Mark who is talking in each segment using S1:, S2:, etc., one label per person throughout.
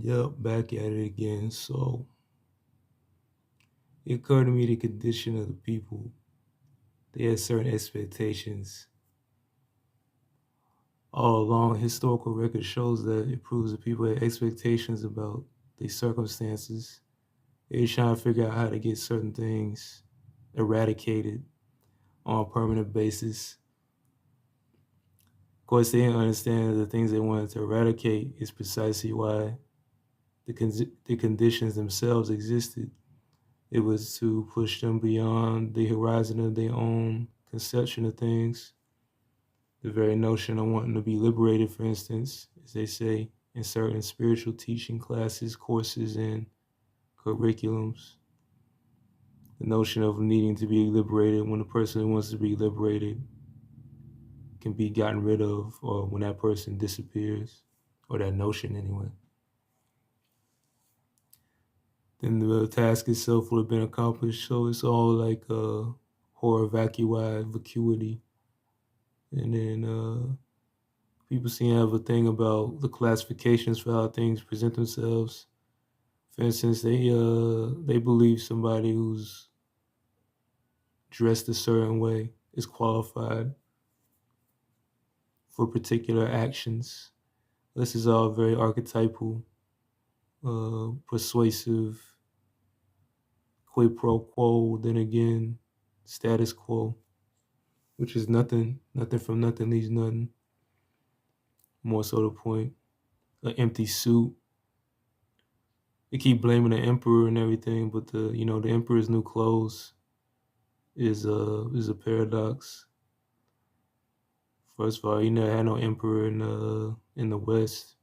S1: Yep, back at it again. So it occurred to me the condition of the people. They had certain expectations. All along, historical record shows that it proves that people had expectations about their circumstances. They were trying to figure out how to get certain things eradicated on a permanent basis. Of course, they didn't understand that the things they wanted to eradicate is precisely why the conditions themselves existed. It was to push them beyond the horizon of their own conception of things. The very notion of wanting to be liberated, for instance, as they say in certain spiritual teaching classes, courses, and curriculums. The notion of needing to be liberated when a person who wants to be liberated can be gotten rid of, or when that person disappears, or that notion anyway. Then the task itself would have been accomplished. So it's all like horror vacuity. And then people seem to have a thing about the classifications for how things present themselves. For instance, they believe somebody who's dressed a certain way is qualified for particular actions. This is all very archetypal, persuasive, quid pro quo, then again, status quo, which is nothing from nothing leaves nothing. More so the point. An empty suit. They keep blaming the emperor and everything, but the emperor's new clothes is a paradox. First of all, you never had no emperor in the West,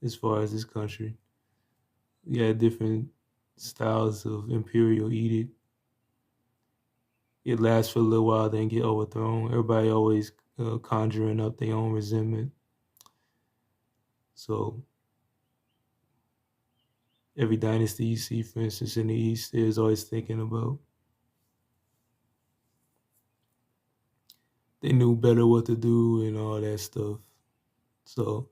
S1: as far as this country. You had different styles of imperial edict. It lasts for a little while, then get overthrown. Everybody always conjuring up their own resentment. So every dynasty you see, for instance, in the East, is always thinking about. They knew better what to do and all that stuff. So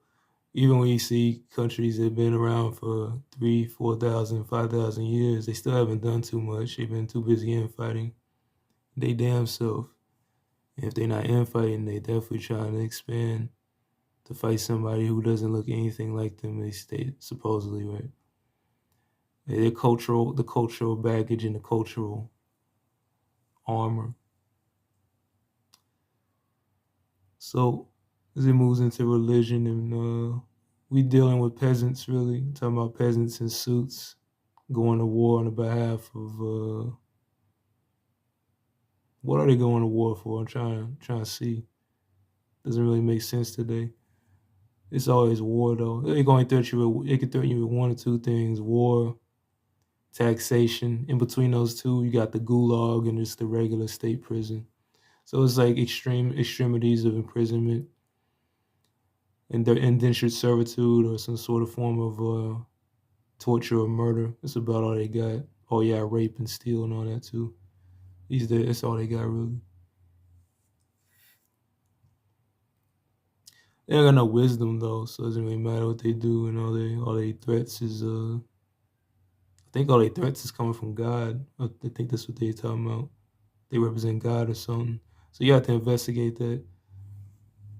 S1: even when you see countries that have been around for 3, 4,000, 5,000 years, they still haven't done too much. They've been too busy infighting they damn self. And if they're not infighting, they definitely trying to expand to fight somebody who doesn't look anything like them, they state, supposedly, right? The cultural baggage and the cultural armor. So as it moves into religion, and we dealing with peasants, really talking about peasants in suits going to war on the behalf of what are they going to war for? I'm trying to see. Doesn't really make sense today. It's always war though. They can threaten you with one or two things: war, taxation. In between those two, you got the gulag and just the regular state prison. So it's like extremities of imprisonment and their indentured servitude or some sort of form of torture or murder. That's about all they got. Oh yeah, rape and steal and all that too. These days, that's all they got really. They don't got no wisdom though, so it doesn't really matter what they do. And all they threats is I think all they threats is coming from God. I think that's what they're talking about. They represent God or something. So you have to investigate that.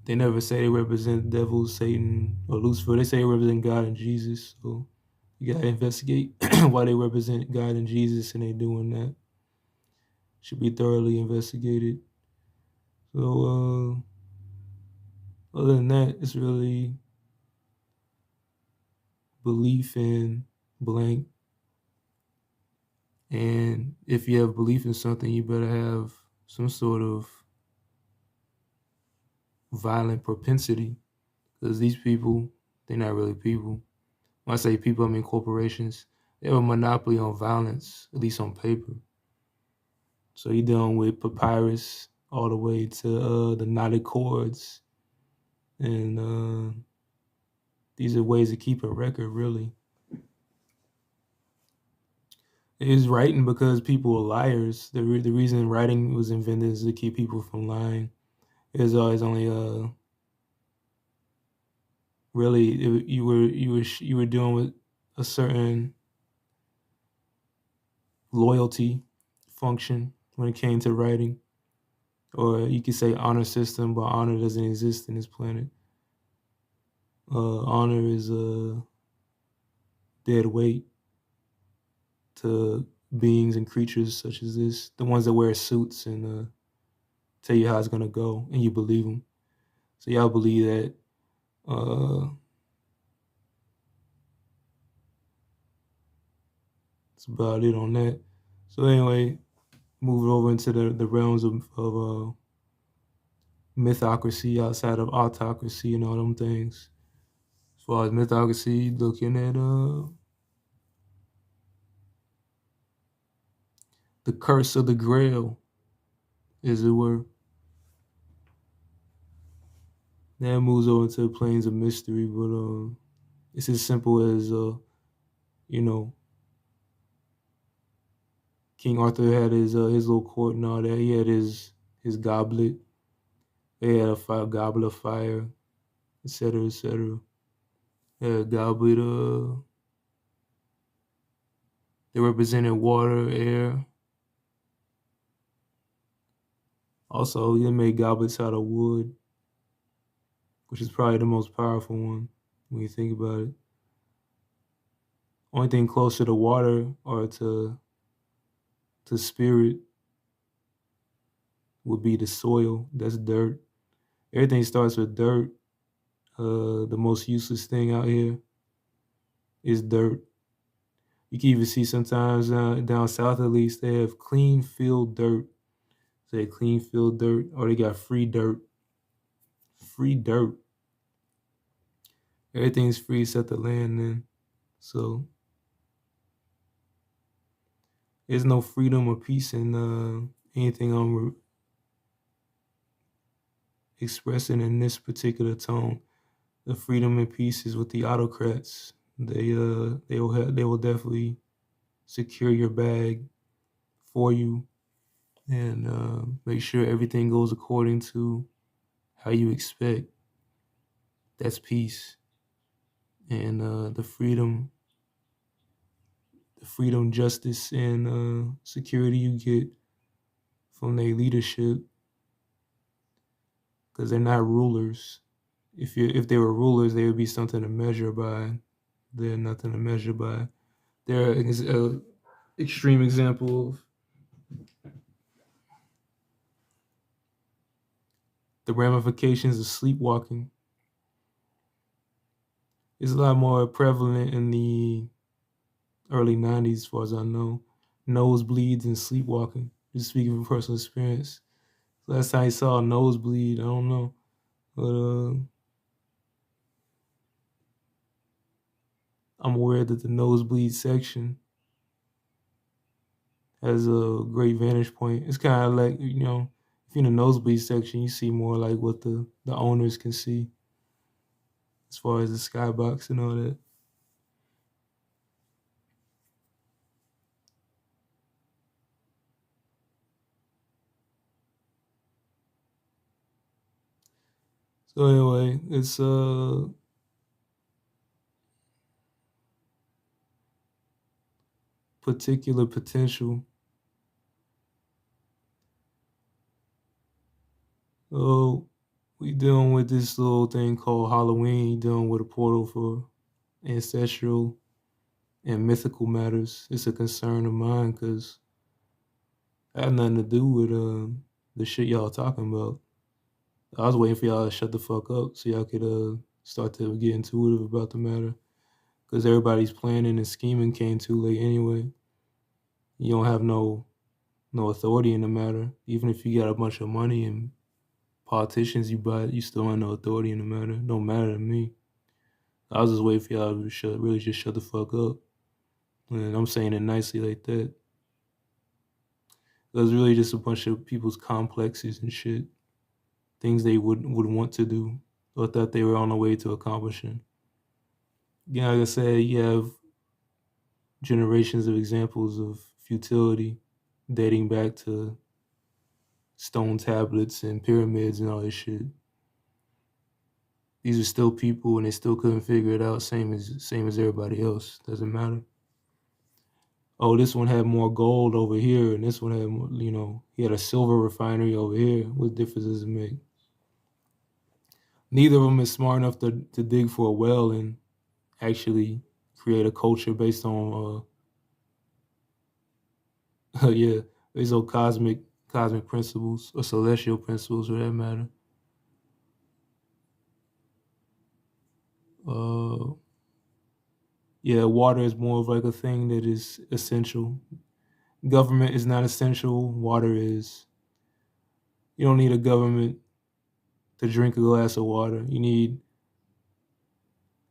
S1: They never say they represent devil, Satan, or Lucifer. They say they represent God and Jesus. So you gotta investigate why they represent God and Jesus, and they doing that. Should be thoroughly investigated. So other than that, it's really belief in blank. And if you have belief in something, you better have some sort of violent propensity, because these people, they're not really people. When I say people, I mean corporations. They have a monopoly on violence, at least on paper. So you're dealing with papyrus all the way to the knotted cords. And these are ways of keeping record, really. It is writing because people are liars. The reason writing was invented is to keep people from lying. There's always only Really, you were dealing with a certain loyalty function when it came to writing, or you could say honor system, but honor doesn't exist in this planet. Honor is a dead weight to beings and creatures such as this, the ones that wear suits and tell you how it's gonna go, and you believe them. So y'all believe that. That's about it on that. So anyway, moving over into the realms of mythocracy outside of autocracy and all them things. As far as mythocracy, looking at the curse of the Grail, as it were. That moves over to the planes of mystery, but it's as simple as you know, King Arthur had his little court and all that. He had his goblet. They had a goblet of fire, etc., etc. They had a goblet. They represented water, air. Also, they made goblets out of wood, which is probably the most powerful one when you think about it. Only thing closer to water or to spirit would be the soil. That's dirt. Everything starts with dirt. The most useless thing out here is dirt. You can even see sometimes down south, at least, they have clean field dirt. Say clean field dirt, or they got free dirt. Free dirt. Everything's free except the land. Then, so there's no freedom or peace in anything I'm expressing in this particular tone. The freedom and peace is with the autocrats. They will definitely secure your bag for you and make sure everything goes according to how you expect. That's peace and the freedom, justice, and security you get from their leadership, because they're not rulers. If they were rulers, they would be something to measure by. They're nothing to measure by. They're an extreme example of the ramifications of sleepwalking. It's a lot more prevalent in the early 90s, as far as I know. Nosebleeds and sleepwalking. Just speaking from personal experience. Last time I saw a nosebleed, I don't know. But I'm aware that the nosebleed section has a great vantage point. It's kind of like, if you're in the nosebleed section, you see more like what the owners can see as far as the skybox and all that. So anyway, it's particular potential. Oh, we dealing with this little thing called Halloween, dealing with a portal for ancestral and mythical matters. It's a concern of mine because it had nothing to do with the shit y'all talking about. I was waiting for y'all to shut the fuck up so y'all could start to get intuitive about the matter. Because everybody's planning and scheming came too late anyway. You don't have no authority in the matter. Even if you got a bunch of money and politicians you buy, you still have no authority in the matter. Don't matter to me. I was just waiting for y'all to really just shut the fuck up. And I'm saying it nicely like that. It was really just a bunch of people's complexes and shit. Things they would want to do or thought they were on the way to accomplishing. Yeah, like I said, you have generations of examples of futility dating back to stone tablets and pyramids and all this shit. These are still people, and they still couldn't figure it out. Same as everybody else. Doesn't matter. Oh, this one had more gold over here, and this one had more, he had a silver refinery over here. What difference does it make? Neither of them is smart enough to dig for a well and actually create a culture based on yeah, based on cosmic principles or celestial principles for that matter. Uh, yeah, water is more of like a thing that is essential. Government is not essential. Water is. You don't need a government to drink a glass of water. You need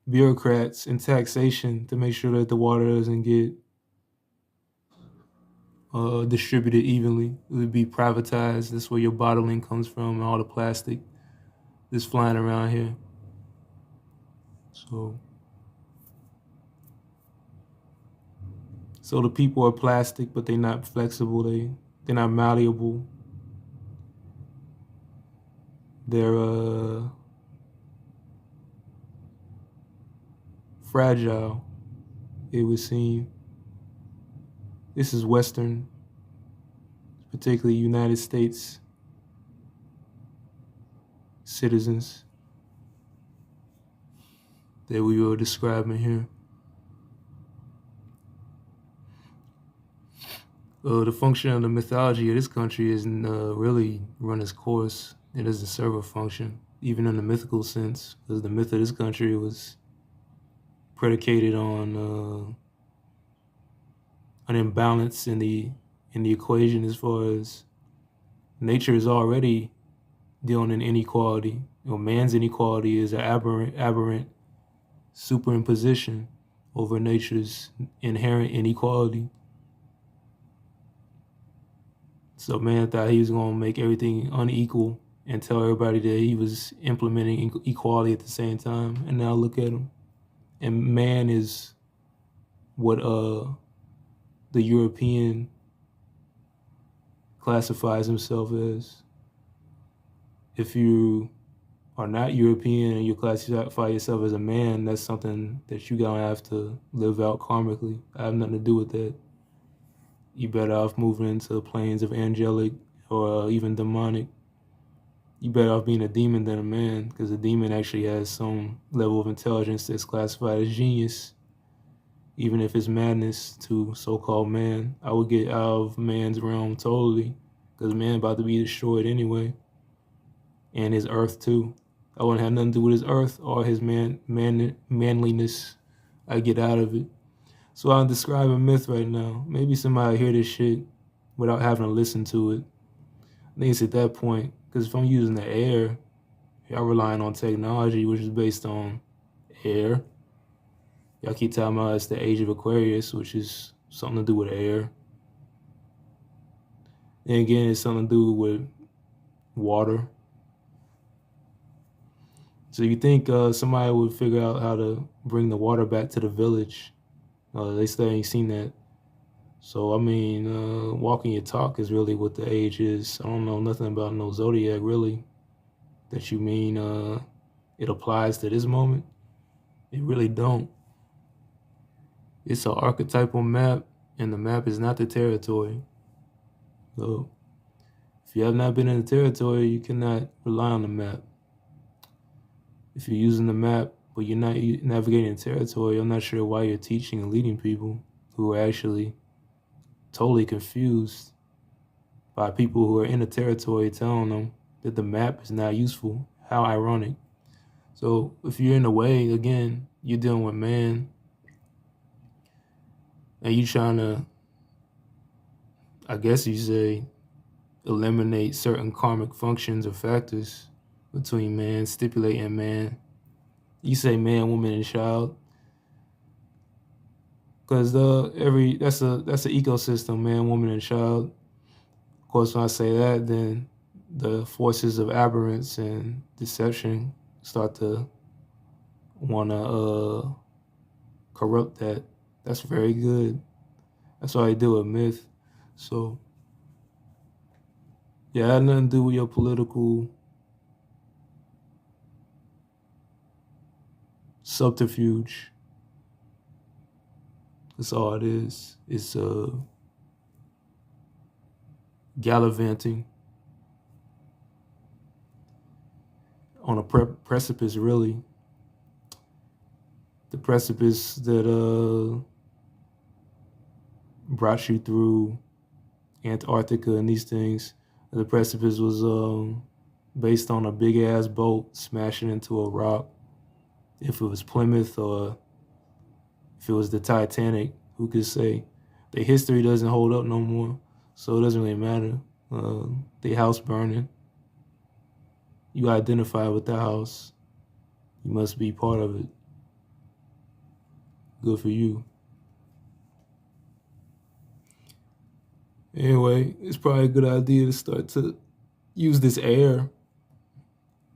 S1: bureaucrats and taxation to make sure that the water doesn't get distributed evenly. It would be privatized. That's where your bottling comes from and all the plastic that's flying around here. So, so the people are plastic, but they're not flexible. They're not malleable. They're fragile. It would seem. This is Western, particularly United States citizens that we were describing here. The function of the mythology of this country isn't really run its course. It doesn't serve a function, even in the mythical sense, because the myth of this country was predicated on an imbalance in the equation as far as nature is already dealing in inequality. Man's inequality is an aberrant superimposition over nature's inherent inequality. So man thought he was going to make everything unequal and tell everybody that he was implementing equality at the same time. And now look at him. And man is what the European classifies himself as. If you are not European and you classify yourself as a man, that's something that you gonna have to live out karmically. I have nothing to do with that. You better off moving into the planes of angelic or even demonic. You better off being a demon than a man, because a demon actually has some level of intelligence that's classified as genius, even if it's madness to so-called man. I would get out of man's realm totally, because man about to be destroyed anyway, and his earth too. I wouldn't have nothing to do with his earth or his manliness. I get out of it. So I'm describing myth right now. Maybe somebody hear this shit without having to listen to it. I think it's at that point, because if I'm using the air, y'all relying on technology, which is based on air. Y'all keep talking about it's the age of Aquarius, which is something to do with air. And again, it's something to do with water. So you think somebody would figure out how to bring the water back to the village? They still ain't seen that. So, I mean, walking your talk is really what the age is. I don't know nothing about no zodiac, really, that you mean it applies to this moment. It really don't. It's an archetypal map, and the map is not the territory. So, if you have not been in the territory, you cannot rely on the map. If you're using the map, but you're not navigating the territory, I'm not sure why you're teaching and leading people who are actually totally confused by people who are in the territory telling them that the map is not useful. How ironic. So if you're in the way, again, you're dealing with man, and you're trying to, I guess you say, eliminate certain karmic functions or factors between man, stipulating man. You say man, woman, and child, because that's an ecosystem, man, woman, and child. Of course, when I say that, then the forces of aberrance and deception start to want to corrupt that. That's very good. That's why I do a myth. So, yeah, it had nothing to do with your political subterfuge. That's all it is. It's gallivanting on a precipice, really. The precipice that brought you through Antarctica and these things. The precipice was based on a big ass boat smashing into a rock. If it was Plymouth or if it was the Titanic, who could say? The history doesn't hold up no more, so it doesn't really matter. The house burning, you identify with the house. You must be part of it. Good for you. Anyway, it's probably a good idea to start to use this air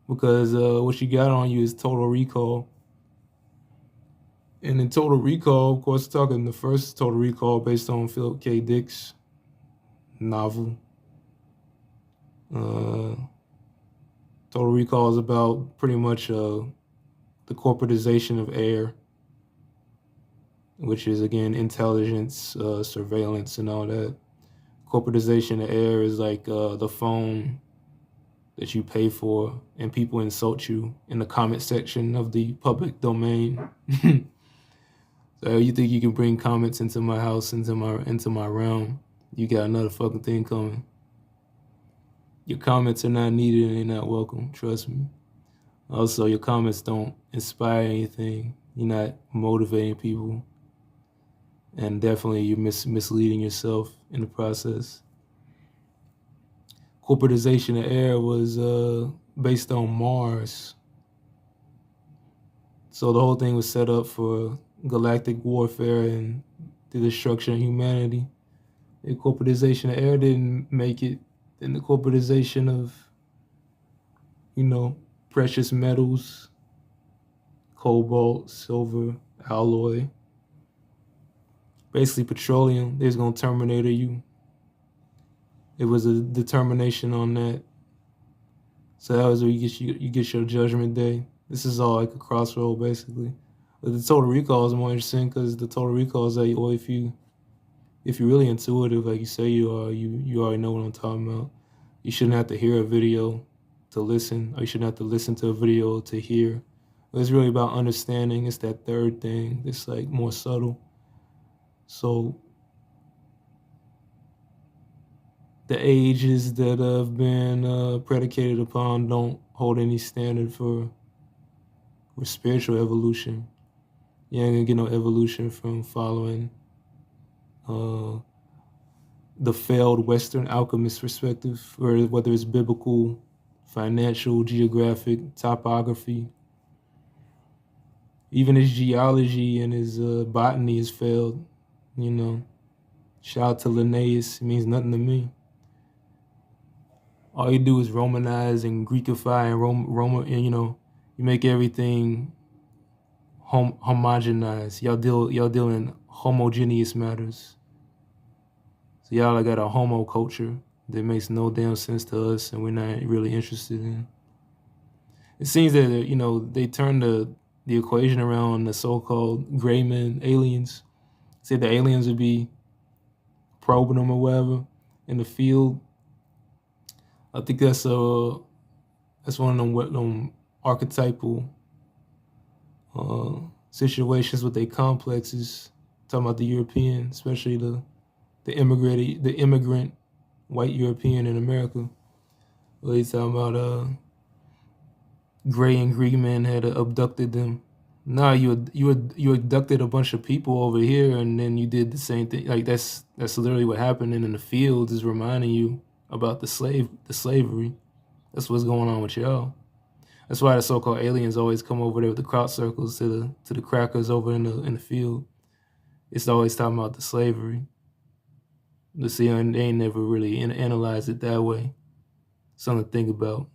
S1: because what you got on you is Thodol Recall. And in Thodol Recall, of course, talking the first Thodol Recall based on Philip K. Dick's novel. Thodol Recall is about pretty much the corporatization of air, which is, again, intelligence, surveillance, and all that. Corporatization of air is like the phone that you pay for and people insult you in the comment section of the public domain. So you think you can bring comments into my house, into my realm? You got another fucking thing coming. Your comments are not needed and they're not welcome, trust me. Also, your comments don't inspire anything. You're not motivating people. And definitely you're misleading yourself in the process. Corporatization of air was based on Mars. So the whole thing was set up for galactic warfare and the destruction of humanity. The corporatization of air didn't make it. Then the corporatization of, precious metals, cobalt, silver, alloy, basically petroleum, they was gonna terminate you. It was a determination on that. So that was where you get your judgment day. This is all like a crossroad, basically. But the Thodol Recall is more interesting because the Thodol Recall is like, well, if you're really intuitive, like you say you are, you already know what I'm talking about. You shouldn't have to hear a video to listen, or you shouldn't have to listen to a video to hear. But it's really about understanding. It's that third thing that's like more subtle. So the ages that have been predicated upon don't hold any standard for spiritual evolution. You ain't gonna get no evolution from following the failed Western alchemist perspective, or whether it's biblical, financial, geographic, topography. Even his geology and his botany has failed. Shout out to Linnaeus. It means nothing to me. All you do is Romanize and Greekify and you make everything homogenized. Y'all deal in homogeneous matters. So y'all got a homo culture that makes no damn sense to us, and we're not really interested in. It seems that they turned the equation around the so-called gray men aliens. Said the aliens would be probing them or whatever in the field. I think that's one of them archetypal situations with their complexes. Talking about the European, especially the immigrant white European in America. Well, he's talking about gray and green men had abducted them. Nah, you abducted a bunch of people over here, and then you did the same thing. Like that's literally what happened. And in the fields is reminding you about the slavery. That's what's going on with y'all. That's why the so-called aliens always come over there with the crop circles to the crackers over in the field. It's always talking about the slavery. But see, they ain't never really analyzed it that way. Something to think about.